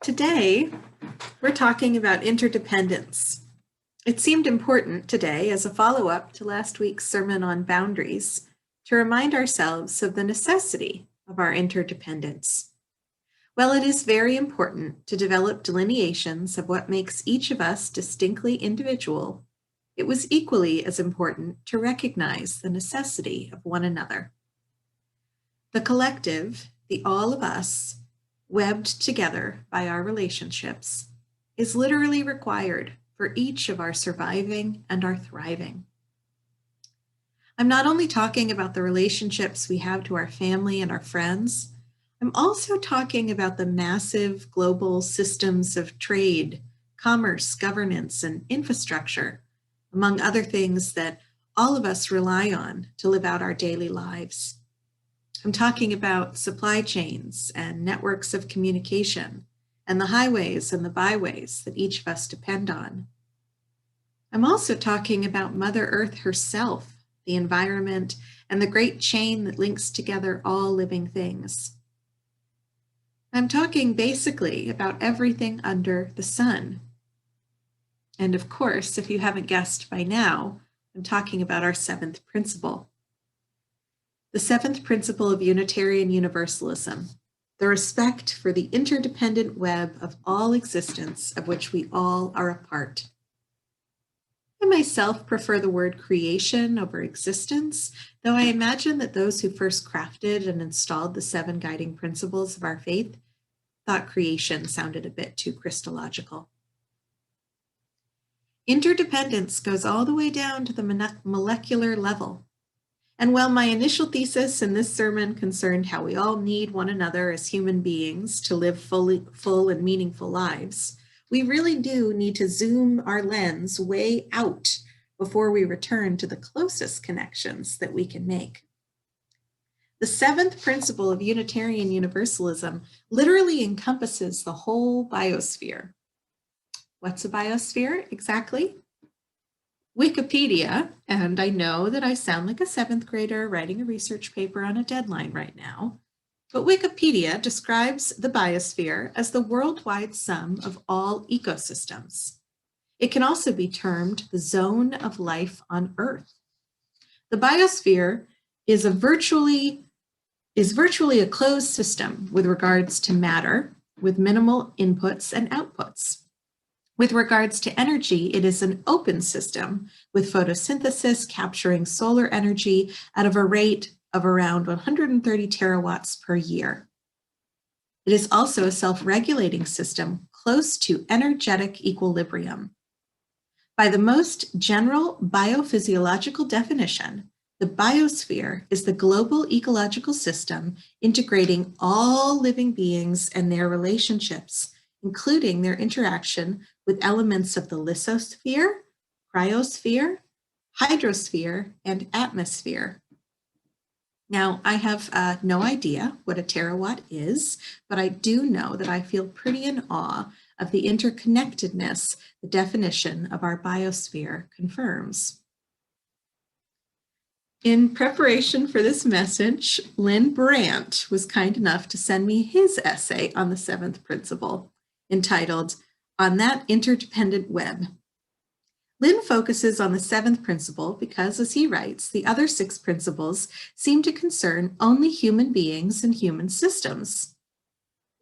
Today, we're talking about interdependence. It seemed important today, as a follow-up to last week's sermon on boundaries, to remind ourselves of the necessity of our interdependence. While it is very important to develop delineations of what makes each of us distinctly individual, it was equally as important to recognize the necessity of one another. The collective, the all of us, webbed together by our relationships, is literally required for each of our surviving and our thriving. I'm not only talking about the relationships we have to our family and our friends, I'm also talking about the massive global systems of trade, commerce, governance, and infrastructure, among other things that all of us rely on to live out our daily lives. I'm talking about supply chains and networks of communication and the highways and the byways that each of us depend on. I'm also talking about Mother Earth herself, the environment, and the great chain that links together all living things. I'm talking basically about everything under the sun. And of course, if you haven't guessed by now, I'm talking about our seventh principle. The seventh principle of Unitarian Universalism, the respect for the interdependent web of all existence of which we all are a part. I myself prefer the word creation over existence, though I imagine that those who first crafted and installed the seven guiding principles of our faith thought creation sounded a bit too Christological. Interdependence goes all the way down to the molecular level. And while my initial thesis in this sermon concerned how we all need one another as human beings to live full and meaningful lives, we really do need to zoom our lens way out before we return to the closest connections that we can make. The seventh principle of Unitarian Universalism literally encompasses the whole biosphere. What's a biosphere exactly? Wikipedia, and I know that I sound like a seventh grader writing a research paper on a deadline right now, but Wikipedia describes the biosphere as the worldwide sum of all ecosystems. It can also be termed the zone of life on Earth. The biosphere is virtually a closed system with regards to matter, with minimal inputs and outputs. With regards to energy, it is an open system with photosynthesis capturing solar energy at a rate of around 130 terawatts per year. It is also a self-regulating system close to energetic equilibrium. By the most general biophysiological definition, the biosphere is the global ecological system integrating all living beings and their relationships, including their interaction with elements of the lithosphere, cryosphere, hydrosphere, and atmosphere. Now, I have no idea what a terawatt is, but I do know that I feel pretty in awe of the interconnectedness the definition of our biosphere confirms. In preparation for this message, Lynn Brandt was kind enough to send me his essay on the seventh principle, entitled On That Interdependent Web. Lynn focuses on the seventh principle because, as he writes, the other six principles seem to concern only human beings and human systems.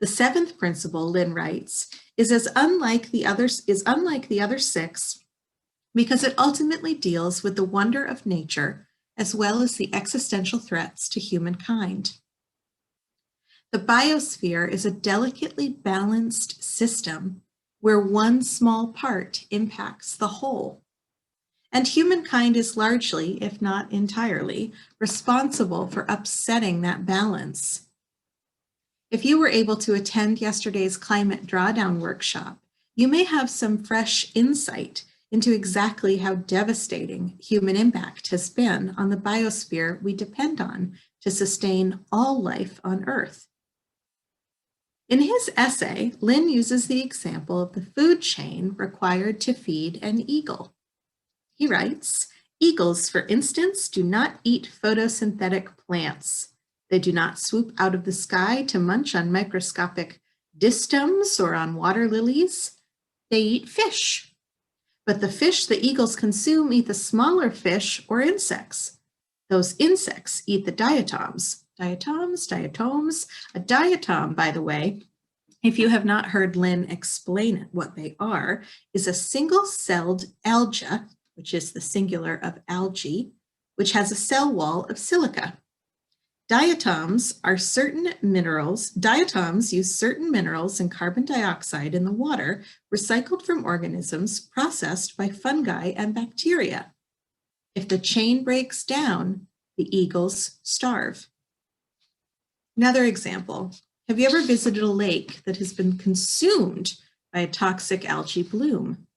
The seventh principle, Lynn writes, is unlike the other six because it ultimately deals with the wonder of nature as well as the existential threats to humankind. The biosphere is a delicately balanced system where one small part impacts the whole. And humankind is largely, if not entirely, responsible for upsetting that balance. If you were able to attend yesterday's climate drawdown workshop, you may have some fresh insight into exactly how devastating human impact has been on the biosphere we depend on to sustain all life on Earth. In his essay, Lynn uses the example of the food chain required to feed an eagle. He writes, "Eagles, for instance, do not eat photosynthetic plants. They do not swoop out of the sky to munch on microscopic distoms or on water lilies, they eat fish. But the fish the eagles consume eat the smaller fish or insects. Those insects eat the diatoms. Diatoms. A diatom, by the way, if you have not heard Lynn explain what they are, is a single-celled alga, which is the singular of algae, which has a cell wall of silica. Diatoms are certain minerals. Diatoms use certain minerals and carbon dioxide in the water recycled from organisms processed by fungi and bacteria. If the chain breaks down, the eagles starve. Another example, have you ever visited a lake that has been consumed by a toxic algae bloom?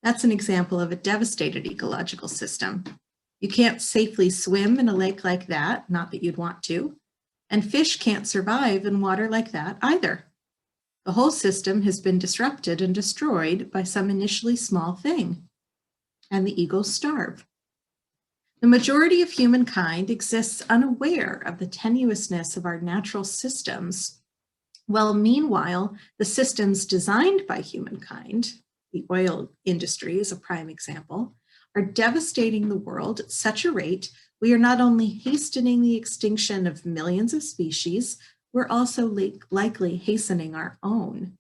That's an example of a devastated ecological system. You can't safely swim in a lake like that, not that you'd want to, and fish can't survive in water like that either. The whole system has been disrupted and destroyed by some initially small thing, and the eagles starve. The majority of humankind exists unaware of the tenuousness of our natural systems, while meanwhile, the systems designed by humankind, the oil industry is a prime example, are devastating the world at such a rate, we are not only hastening the extinction of millions of species, we're also likely hastening our own.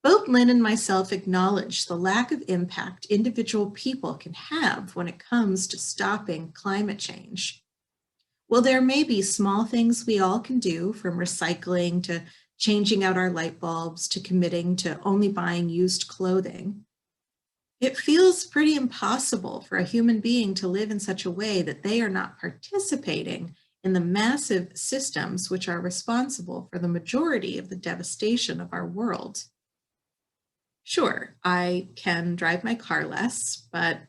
Both Lynn and myself acknowledge the lack of impact individual people can have when it comes to stopping climate change. While there may be small things we all can do, from recycling to changing out our light bulbs to committing to only buying used clothing, it feels pretty impossible for a human being to live in such a way that they are not participating in the massive systems which are responsible for the majority of the devastation of our world. Sure, I can drive my car less, but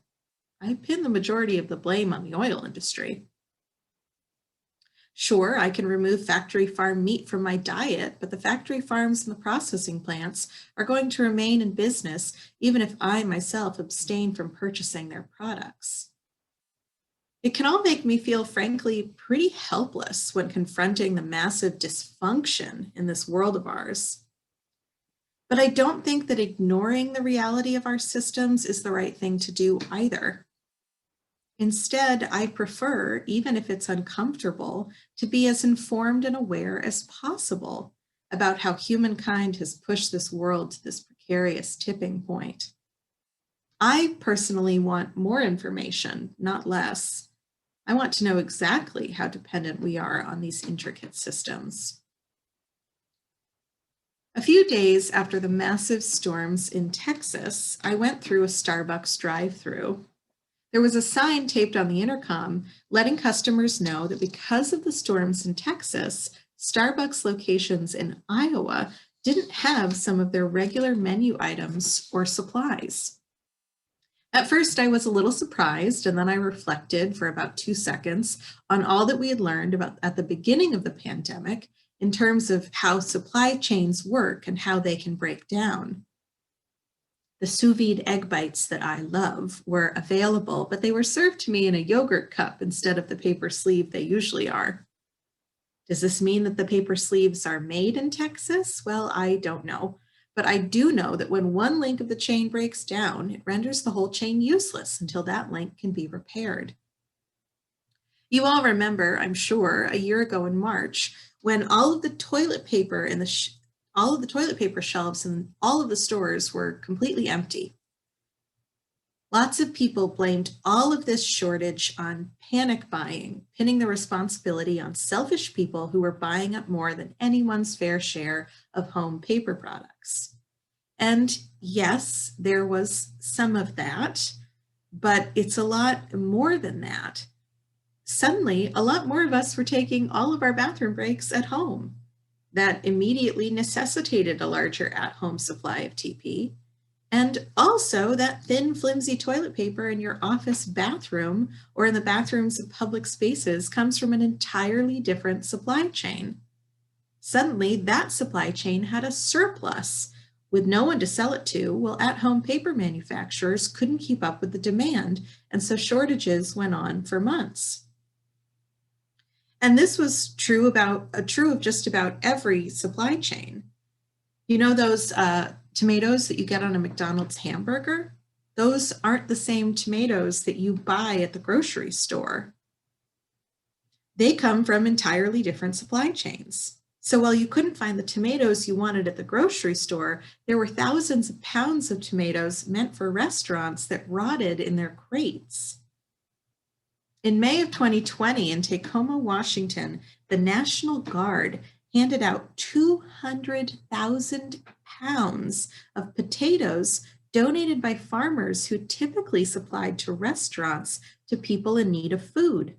I pin the majority of the blame on the oil industry. Sure, I can remove factory farm meat from my diet, but the factory farms and the processing plants are going to remain in business even if I myself abstain from purchasing their products. It can all make me feel, frankly, pretty helpless when confronting the massive dysfunction in this world of ours. But I don't think that ignoring the reality of our systems is the right thing to do either. Instead, I prefer, even if it's uncomfortable, to be as informed and aware as possible about how humankind has pushed this world to this precarious tipping point. I personally want more information, not less. I want to know exactly how dependent we are on these intricate systems. A few days after the massive storms in Texas, I went through a Starbucks drive-thru. There was a sign taped on the intercom letting customers know that because of the storms in Texas, Starbucks locations in Iowa didn't have some of their regular menu items or supplies. At first, I was a little surprised, and then I reflected for about 2 seconds on all that we had learned about at the beginning of the pandemic in terms of how supply chains work and how they can break down. The sous vide egg bites that I love were available, but they were served to me in a yogurt cup instead of the paper sleeve they usually are. Does this mean that the paper sleeves are made in Texas? Well, I don't know, but I do know that when one link of the chain breaks down, it renders the whole chain useless until that link can be repaired. You all remember, I'm sure, a year ago in March, when all of the toilet paper in all of the toilet paper shelves in all of the stores were completely empty. Lots of people blamed all of this shortage on panic buying, pinning the responsibility on selfish people who were buying up more than anyone's fair share of home paper products. And yes, there was some of that, but it's a lot more than that. Suddenly, a lot more of us were taking all of our bathroom breaks at home. That immediately necessitated a larger at-home supply of TP. And also that thin, flimsy toilet paper in your office bathroom or in the bathrooms of public spaces comes from an entirely different supply chain. Suddenly, that supply chain had a surplus with no one to sell it to, while at-home paper manufacturers couldn't keep up with the demand, and so shortages went on for months. And this was true of just about every supply chain. You know those tomatoes that you get on a McDonald's hamburger? Those aren't the same tomatoes that you buy at the grocery store. They come from entirely different supply chains. So while you couldn't find the tomatoes you wanted at the grocery store, there were thousands of pounds of tomatoes meant for restaurants that rotted in their crates. In May of 2020 in Tacoma, Washington, the National Guard handed out 200,000 pounds of potatoes donated by farmers who typically supplied to restaurants to people in need of food.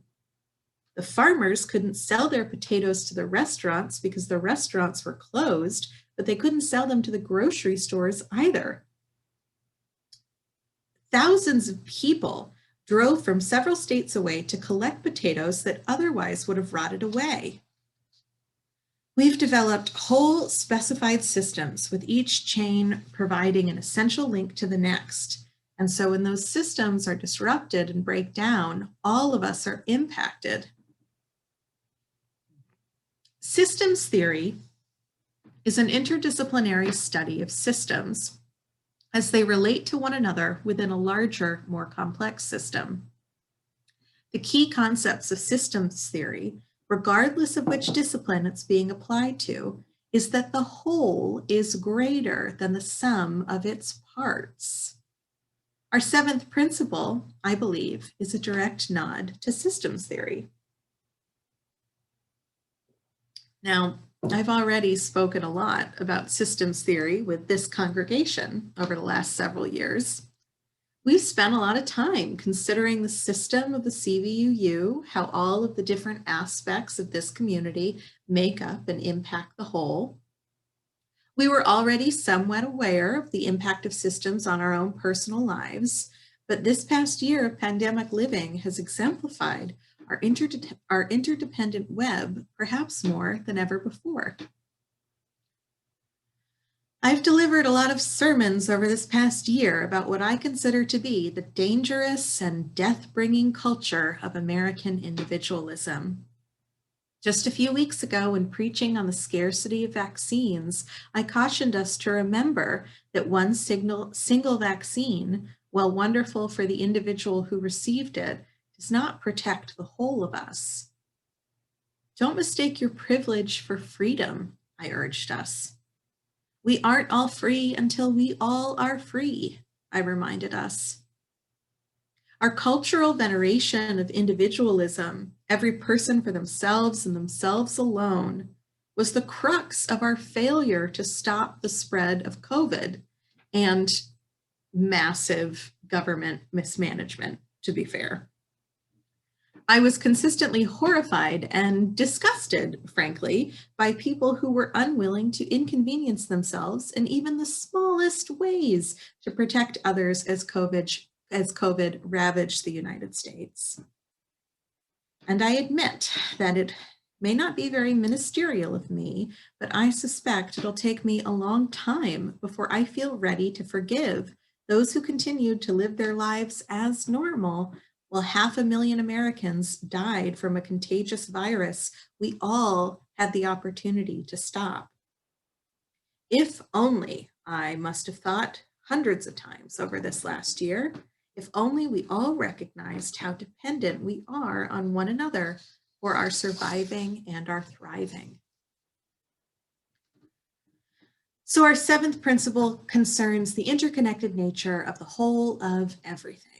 The farmers couldn't sell their potatoes to the restaurants because the restaurants were closed, but they couldn't sell them to the grocery stores either. Thousands of people drove from several states away to collect potatoes that otherwise would have rotted away. We've developed whole specified systems with each chain providing an essential link to the next. And so when those systems are disrupted and break down, all of us are impacted. Systems theory is an interdisciplinary study of systems as they relate to one another within a larger, more complex system. The key concepts of systems theory, regardless of which discipline it's being applied to, is that the whole is greater than the sum of its parts. Our seventh principle, I believe, is a direct nod to systems theory. Now, I've already spoken a lot about systems theory with this congregation over the last several years. We've spent a lot of time considering the system of the CVUU, how all of the different aspects of this community make up and impact the whole. We were already somewhat aware of the impact of systems on our own personal lives, but this past year of pandemic living has exemplified our interdependent web perhaps more than ever before. I've delivered a lot of sermons over this past year about what I consider to be the dangerous and death-bringing culture of American individualism. Just a few weeks ago, when preaching on the scarcity of vaccines, I cautioned us to remember that one single vaccine, while wonderful for the individual who received it, does not protect the whole of us. Don't mistake your privilege for freedom, I urged us. We aren't all free until we all are free, I reminded us. Our cultural veneration of individualism, every person for themselves and themselves alone, was the crux of our failure to stop the spread of COVID and massive government mismanagement, to be fair. I was consistently horrified and disgusted, frankly, by people who were unwilling to inconvenience themselves in even the smallest ways to protect others as COVID ravaged the United States. And I admit that it may not be very ministerial of me, but I suspect it'll take me a long time before I feel ready to forgive those who continued to live their lives as normal while 500,000 Americans died from a contagious virus we all had the opportunity to stop. If only, I must have thought hundreds of times over this last year, if only we all recognized how dependent we are on one another for our surviving and our thriving. So our seventh principle concerns the interconnected nature of the whole of everything.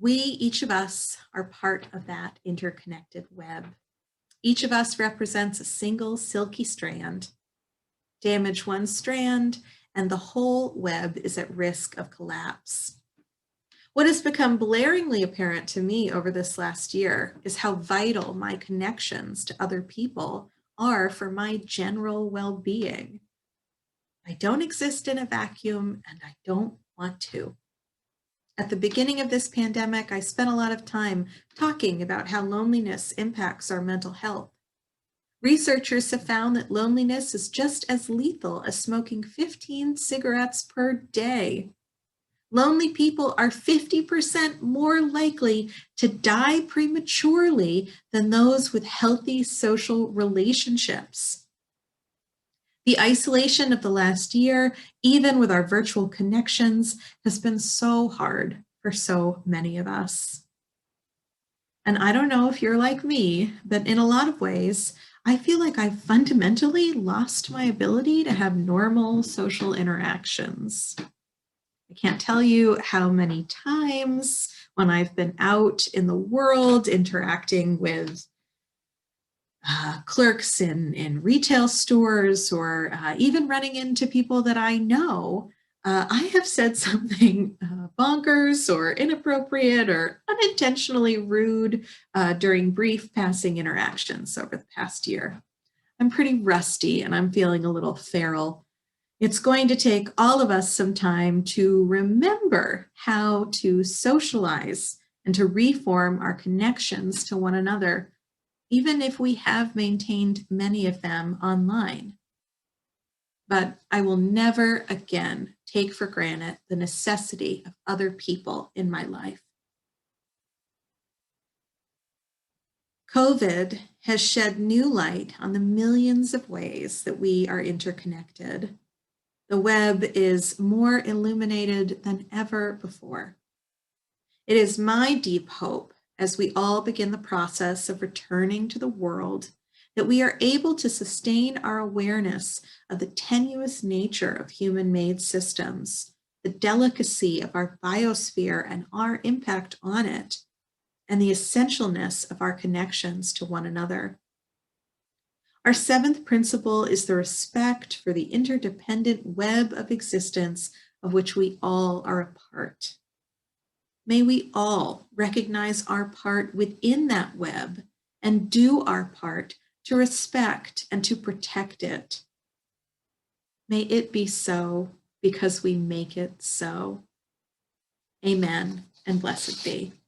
We, each of us, are part of that interconnected web. Each of us represents a single silky strand. Damage one strand, and the whole web is at risk of collapse. What has become blaringly apparent to me over this last year is how vital my connections to other people are for my general well-being. I don't exist in a vacuum, and I don't want to. At the beginning of this pandemic, I spent a lot of time talking about how loneliness impacts our mental health. Researchers have found that loneliness is just as lethal as smoking 15 cigarettes per day. Lonely people are 50% more likely to die prematurely than those with healthy social relationships. The isolation of the last year, even with our virtual connections, has been so hard for so many of us. And I don't know if you're like me, but in a lot of ways, I feel like I've fundamentally lost my ability to have normal social interactions. I can't tell you how many times when I've been out in the world interacting with clerks in retail stores or even running into people that I know, I have said something bonkers or inappropriate or unintentionally rude during brief passing interactions over the past year. I'm pretty rusty and I'm feeling a little feral. It's going to take all of us some time to remember how to socialize and to reform our connections to one another, even if we have maintained many of them online. But I will never again take for granted the necessity of other people in my life. COVID has shed new light on the millions of ways that we are interconnected. The web is more illuminated than ever before. It is my deep hope as we all begin the process of returning to the world that we are able to sustain our awareness of the tenuous nature of human-made systems, the delicacy of our biosphere and our impact on it, and the essentialness of our connections to one another. Our seventh principle is the respect for the interdependent web of existence of which we all are a part. May we all recognize our part within that web and do our part to respect and to protect it. May it be so because we make it so. Amen and blessed be.